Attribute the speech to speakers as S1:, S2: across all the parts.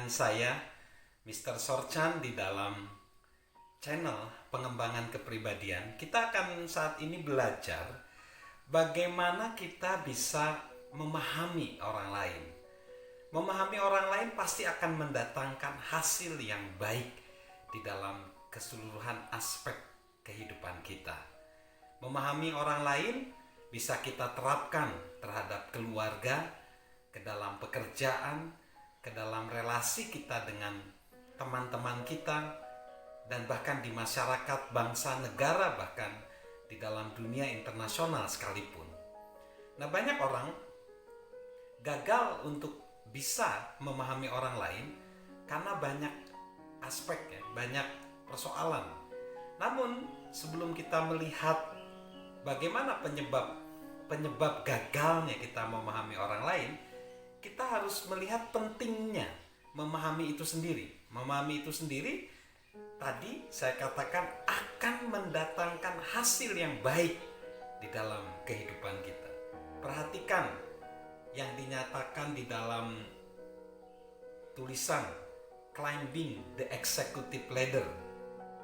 S1: dengan saya, Mr. Sorchan, di dalam channel pengembangan kepribadian. Kita akan saat ini belajar bagaimana kita bisa memahami orang lain. Memahami orang lain pasti akan mendatangkan hasil yang baik di dalam keseluruhan aspek kehidupan kita. Memahami orang lain bisa kita terapkan terhadap keluarga, ke dalam pekerjaan, ke dalam relasi kita dengan teman-teman kita, dan bahkan di masyarakat, bangsa, negara, bahkan di dalam dunia internasional sekalipun. Nah, banyak orang gagal untuk bisa memahami orang lain karena banyak aspek, banyak persoalan. Namun sebelum kita melihat bagaimana penyebab gagalnya kita memahami orang lain, kita harus melihat pentingnya memahami itu sendiri. Memahami itu sendiri tadi saya katakan akan mendatangkan hasil yang baik di dalam kehidupan kita. Perhatikan yang dinyatakan di dalam tulisan Climbing the Executive Ladder,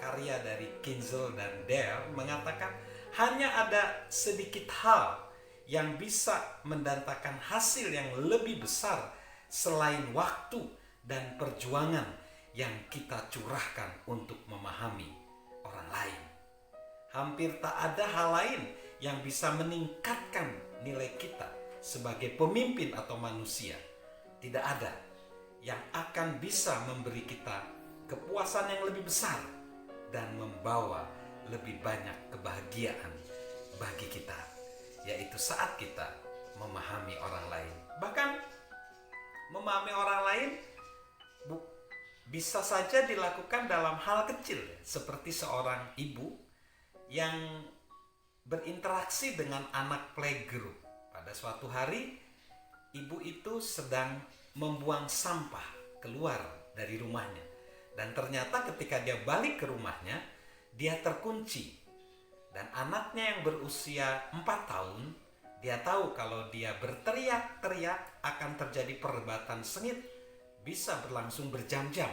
S1: karya dari Kinzel dan Dale, mengatakan hanya ada sedikit hal yang bisa mendatangkan hasil yang lebih besar selain waktu dan perjuangan yang kita curahkan untuk memahami orang lain. Hampir tak ada hal lain yang bisa meningkatkan nilai kita sebagai pemimpin atau manusia. Tidak ada yang akan bisa memberi kita kepuasan yang lebih besar dan membawa lebih banyak kebahagiaan bagi kita, yaitu saat kita memahami orang lain. Bahkan memahami orang lain bisa saja dilakukan dalam hal kecil, seperti seorang ibu yang berinteraksi dengan anak playgroup. Pada suatu hari, ibu itu sedang membuang sampah keluar dari rumahnya, dan ternyata ketika dia balik ke rumahnya, dia terkunci. Dan anaknya yang berusia 4 tahun, dia tahu kalau dia berteriak-teriak akan terjadi perdebatan sengit, bisa berlangsung berjam-jam.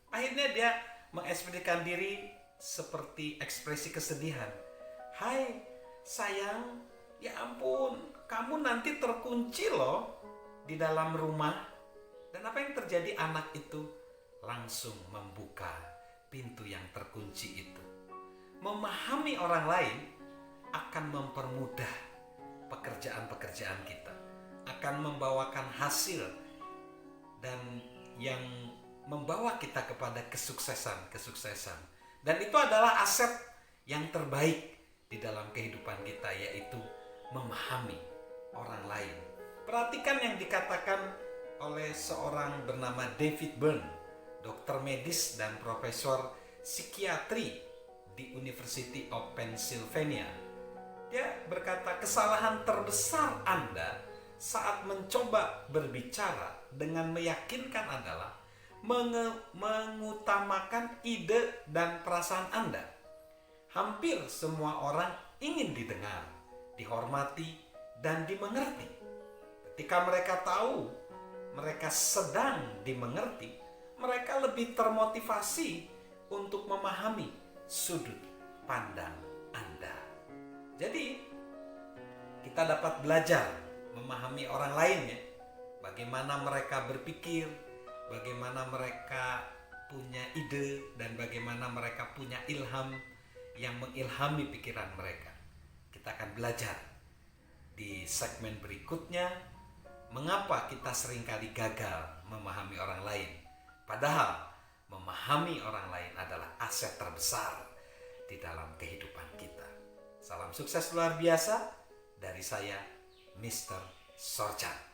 S1: Akhirnya dia mengekspresikan diri seperti ekspresi kesedihan. "Hai sayang, ya ampun, kamu nanti terkunci loh di dalam rumah." Dan apa yang terjadi? Anak itu langsung membuka pintu yang terkunci itu. Memahami orang lain akan mempermudah pekerjaan-pekerjaan kita, akan membawakan hasil, dan yang membawa kita kepada kesuksesan. Dan itu adalah aset yang terbaik di dalam kehidupan kita, yaitu memahami orang lain. Perhatikan yang dikatakan oleh seorang bernama David Byrne, dokter medis dan profesor psikiatri di University of Pennsylvania. Dia berkata, kesalahan terbesar Anda saat mencoba berbicara dengan meyakinkan adalah mengutamakan ide dan perasaan Anda. Hampir semua orang ingin didengar, dihormati, dan dimengerti. Ketika mereka tahu mereka sedang dimengerti, mereka lebih termotivasi untuk memahami sudut pandang Anda. Jadi, kita dapat belajar memahami orang lain, ya. Bagaimana mereka berpikir, bagaimana mereka punya ide, dan bagaimana mereka punya ilham yang mengilhami pikiran mereka. Kita akan belajar di segmen berikutnya mengapa kita seringkali gagal memahami orang lain. Padahal memahami orang lain adalah aset terbesar di dalam kehidupan kita. Salam sukses luar biasa dari saya, Mr. Sorchan.